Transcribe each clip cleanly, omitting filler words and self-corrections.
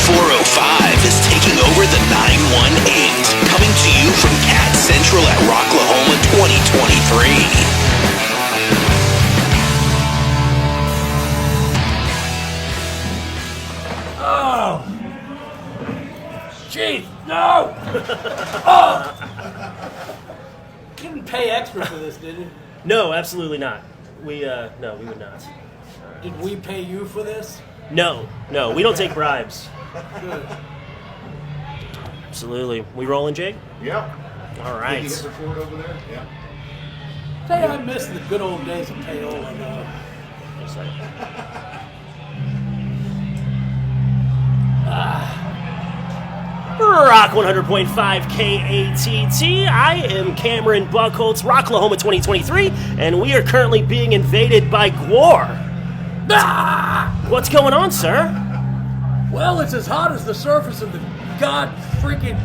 405 is taking over the 918, coming to you from KATT Central at Rocklahoma 2023. Jeez, no! Oh! You didn't pay extra for this, did you? No, absolutely not. No, we would not. Did we pay you for this? No, we don't take bribes. Good. Absolutely. We rolling, Jake? Yep. All right. Did you get the report over there? Yeah. Say, I miss the good old days of payola, though. Just like, Rock 100.5 KATT. I am Cameron Buchholtz, Rocklahoma 2023, and we are currently being invaded by GWAR. What's going on, sir? Well, it's as hot as the surface of the god-freaking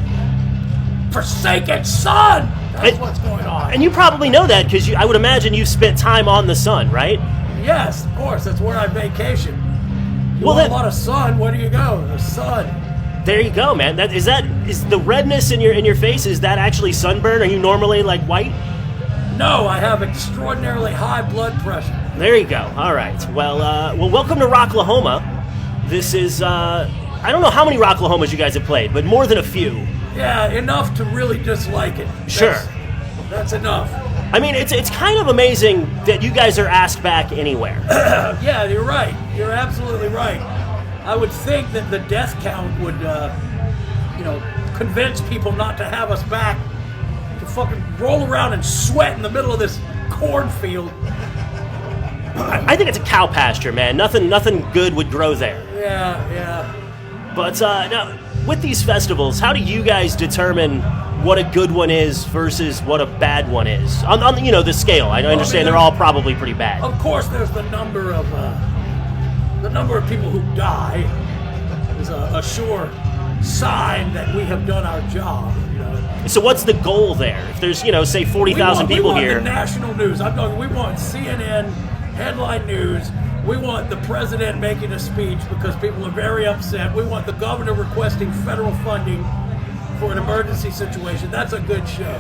forsaken sun! That's what's going on. And you probably know that because I would imagine you've spent time on the sun, right? Yes, of course. That's where I vacation. You Well, want then- a lot of sun, where do you go? The sun. There you go, man. Is the redness in your face, is that actually sunburn? Are you normally like white? No, I have extraordinarily high blood pressure. There you go. All right. Well, welcome to Rocklahoma. This is I don't know how many Rocklahomas you guys have played, but more than a few. Yeah, enough to really dislike it. Sure. That's enough. I mean, it's kind of amazing that you guys are asked back anywhere. Yeah, you're right. You're absolutely right. I would think that the death count would, convince people not to have us back to fucking roll around and sweat in the middle of this cornfield. I think it's a cow pasture, man. Nothing good would grow there. Yeah. But now, with these festivals, how do you guys determine what a good one is versus what a bad one is? On the scale. I understand they're all probably pretty bad. Of course, there's the number of people who die is a sure sign that we have done our job. So what's the goal there? If there's, say 40,000 people we here. want the national news. I'm talking. We want CNN headline news. We want the president making a speech because people are very upset. We want the governor requesting federal funding for an emergency situation. That's a good show.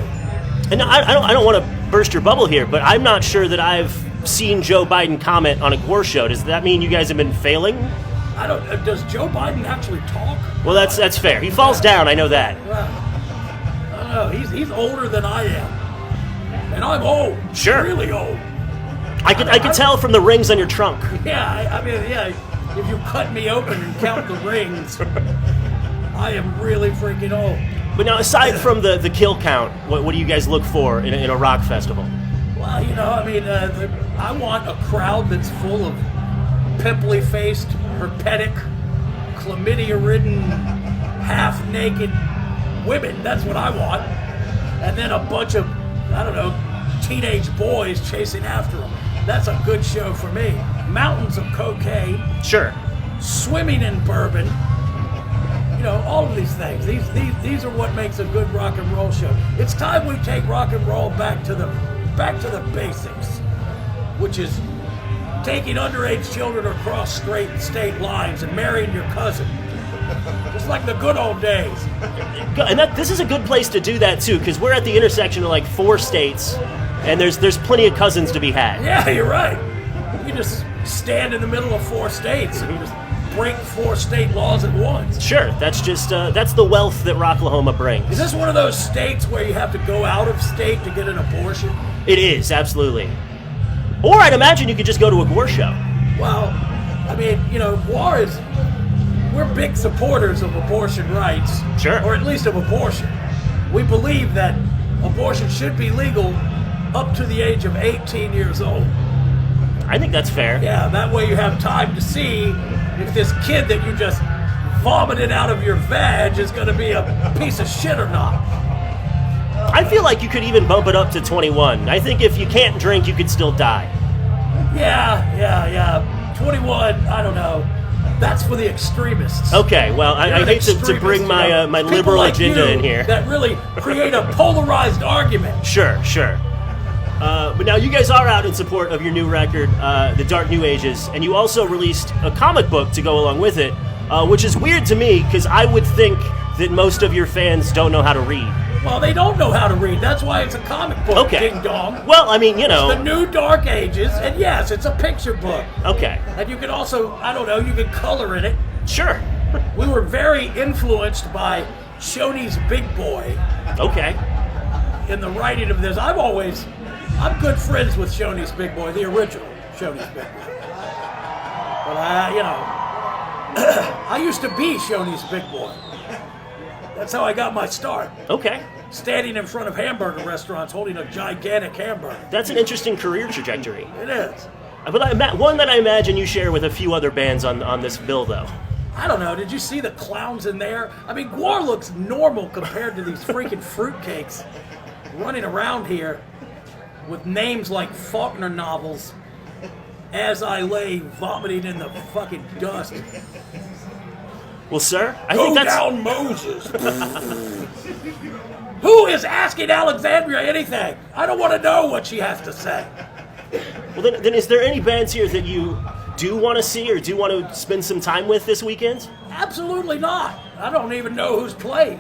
And I don't want to burst your bubble here, but I'm not sure that I've seen Joe Biden comment on a GWAR show. Does that mean you guys have been failing? Does Joe Biden actually talk? Well, that's fair. He falls down. I know that. Well, I don't know. He's older than I am, and I'm old. Sure. Really old. I could tell from the rings on your trunk. Yeah, if you cut me open and count the rings, I am really freaking old. But now, aside from the kill count, what do you guys look for in a rock festival? Well, I want a crowd that's full of pimply-faced, herpetic, chlamydia-ridden, half-naked women. That's what I want. And then a bunch of, teenage boys chasing after them. That's a good show for me. Mountains of cocaine. Sure. Swimming in bourbon. All of these things. These are what makes a good rock and roll show. It's time we take rock and roll back to the basics, which is taking underage children across state lines and marrying your cousin. Just like the good old days. And this is a good place to do that too, because we're at the intersection of like 4 states, and there's plenty of cousins to be had. Yeah, you're right. You just stand in the middle of 4 states and just break 4 state laws at once. Sure, that's the wealth that Rocklahoma brings. Is this one of those states where you have to go out of state to get an abortion? It is, absolutely. Or I'd imagine you could just go to a GWAR show. Well, GWAR is... We're big supporters of abortion rights. Sure. Or at least of abortion. We believe that abortion should be legal up to the age of 18 years old. I think that's fair. Yeah, that way you have time to see if this kid that you just vomited out of your vag is going to be a piece of shit or not. I feel like you could even bump it up to 21. I think if you can't drink, you could still die. Yeah. 21, I don't know. That's for the extremists. Okay, well, I hate to bring my liberal like agenda in here. That really create a polarized argument. Sure. But now you guys are out in support of your new record, The Dark New Ages, and you also released a comic book to go along with it, which is weird to me because I would think that most of your fans don't know how to read. Well, they don't know how to read. That's why it's a comic book, Okay. ding dong. Well, I mean, you know. It's the new Dark Ages, and yes, it's a picture book. Okay. And you can also, I don't know, you can color in it. Sure. We were very influenced by Shoney's Big Boy Okay. in the writing of this. I'm good friends with Shoney's Big Boy, the original Shoney's Big Boy. But I used to be Shoney's Big Boy. That's how I got my start. Okay. Standing in front of hamburger restaurants holding a gigantic hamburger. That's an interesting career trajectory. It is. But one that I imagine you share with a few other bands on this bill, though. I don't know, did you see the clowns in there? I mean, GWAR looks normal compared to these freaking fruitcakes running around here with names like Faulkner novels as I lay vomiting in the fucking dust. Well, sir, I Go think that's... down, Moses. Who is asking Alexandria anything? I don't want to know what she has to say. Well, then is there any bands here that you do want to see or do want to spend some time with this weekend? Absolutely not. I don't even know who's playing.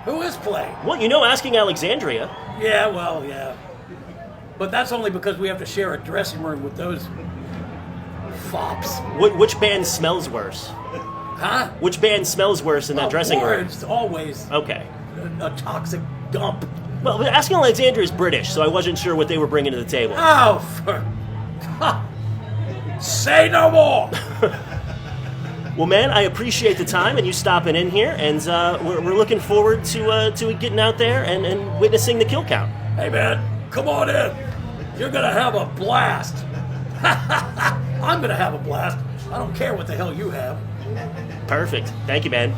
Who is playing? Well, you know, asking Alexandria. Yeah, well, yeah. But that's only because we have to share a dressing room with those fops. Which band smells worse? Huh? Which band smells worse in that dressing room? It's always Okay. a toxic dump. Well, but asking Alexandria is British, so I wasn't sure what they were bringing to the table. Oh, say no more. Well, man, I appreciate the time and you stopping in here, and we're looking forward to getting out there and witnessing the kill count. Hey, man, come on in. You're gonna have a blast. I'm gonna have a blast. I don't care what the hell you have. Perfect. Thank you, man.